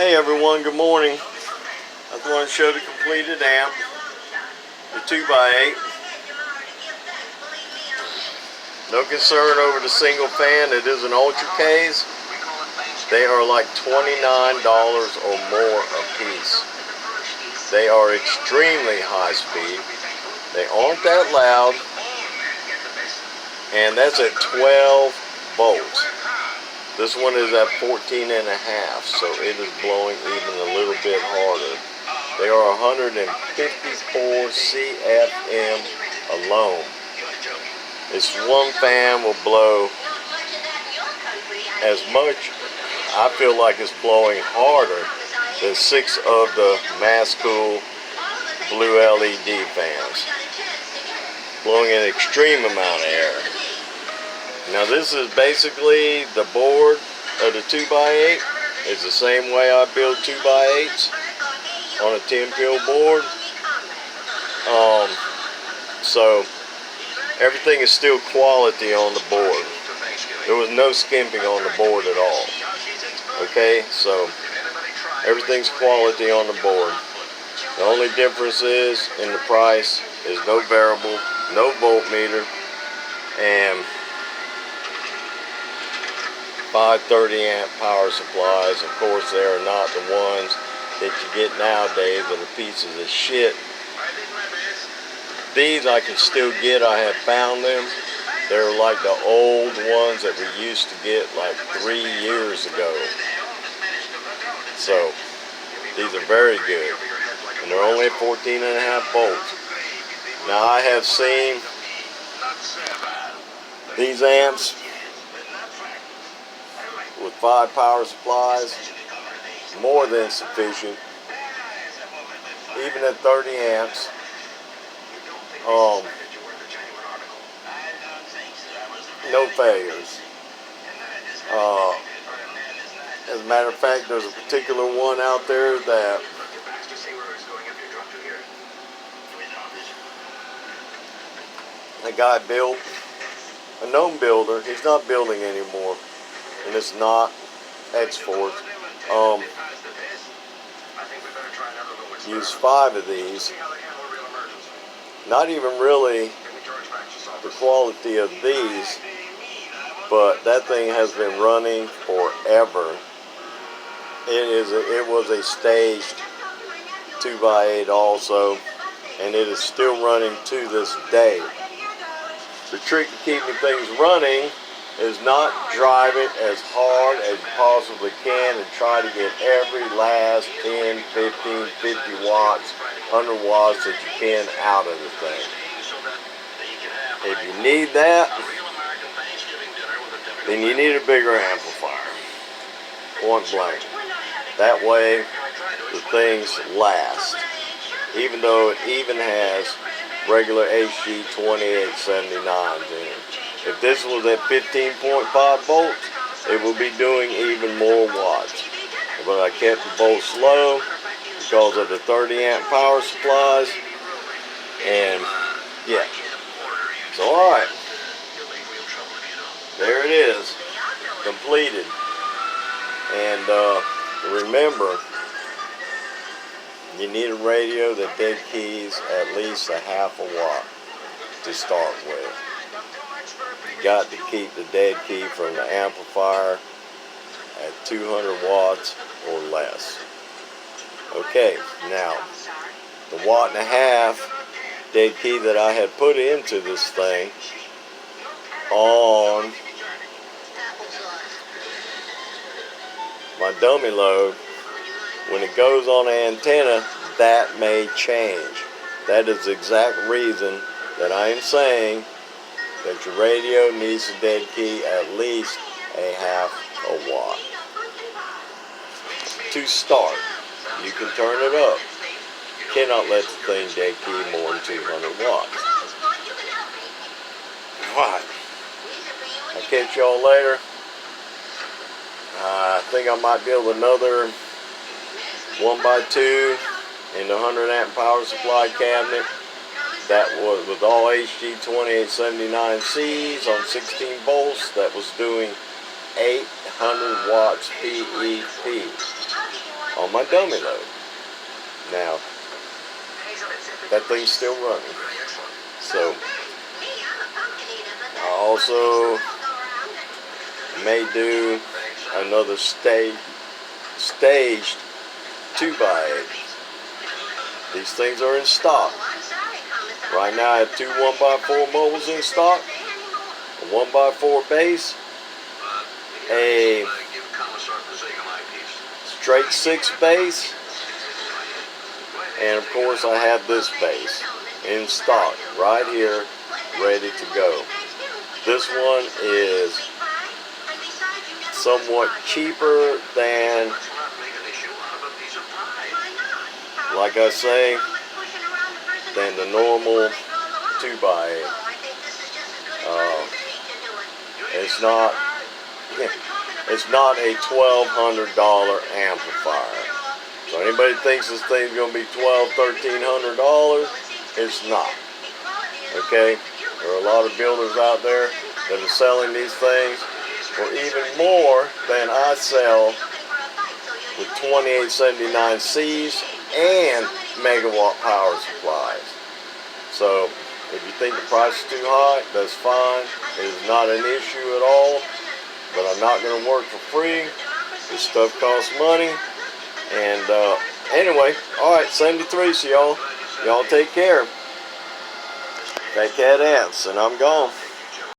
Hey everyone, good morning. I just want to show the completed amp, the 2x8. No concern over the single fan. It is an Ultra case. They are like $29 or more a piece. They are extremely high speed. They aren't that loud. And that's at 12 volts. This one is at 14 and a half, so it is blowing even a little bit harder. They are 154 CFM alone. This one fan will blow as much, I feel like it's blowing harder than 6 of the Masscool blue LED fans. Blowing an extreme amount of air. Now this is basically the board of the 2x8. It's the same way I build 2x8s on a 10-pin board. So everything is still quality on the board. There was no skimping on the board at all. Okay, so everything's quality on the board. The only difference is in the price is no variable, no voltmeter, and 530 amp power supplies. Of course, they are not the ones that you get nowadays that are pieces of shit. These I can still get. I have found them. They're like the old ones that we used to get like 3 years ago. So these are very good, and they're only at 14 and a half volts. Now I have seen these amps with 5 power supplies, more than sufficient, even at 30 amps. No failures. As a matter of fact, there's a particular one out there that a guy built, a known builder. He's not building anymore, and it's not X-Force. Use 5 of these. Not even really the quality of these, but that thing has been running forever. It was a staged 2x8 also, and it is still running to this day. The trick to keeping things running is not drive it as hard as you possibly can and try to get every last 10, 15, 50 watts, 100 watts that you can out of the thing. If you need that, then you need a bigger amplifier. Point blank. That way the things last. Even though it even has regular HG 2879s in it. If this was at 15.5 volts, it will be doing even more watts. But I kept the volts low because of the 30 amp power supplies. And yeah. So alright. There it is. Completed. And remember, you need a radio that dead keys at least a half a watt to start with. You got to keep the dead key from the amplifier at 200 watts or less. Okay, now the 1.5 watt dead key that I had put into this thing on my dummy load, when it goes on the antenna, that may change. That is the exact reason that I am saying that your radio needs a dead key at least a half a watt. To start, you can turn it up. You cannot let the thing dead key more than 200 watts. Alright, I'll catch y'all later. I think I might build another 1x2 in the 100 amp power supply cabinet. That was with all HG 2879Cs on 16 volts. That was doing 800 watts PEP. on my dummy load. Now, that thing's still running. So, I also may do another staged 2x8. These things are in stock. Right now I have two 1x4 mobiles in stock, a 1x4 base, a straight 6 base, and of course I have this base in stock right here, ready to go. This one is somewhat cheaper than, like I say, than the normal 2x8. It's not a $1,200 amplifier. So anybody thinks this thing's going to be $1,200–$1,300, it's not. Okay? There are a lot of builders out there that are selling these things for even more than I sell with 2879Cs and megawatt power supplies. So if you think the price is too high, that's fine. It is not an issue at all. But I'm not going to work for free. This stuff costs money. And anyway, alright, 73, so y'all take care. Fat Cat Ants, and I'm gone.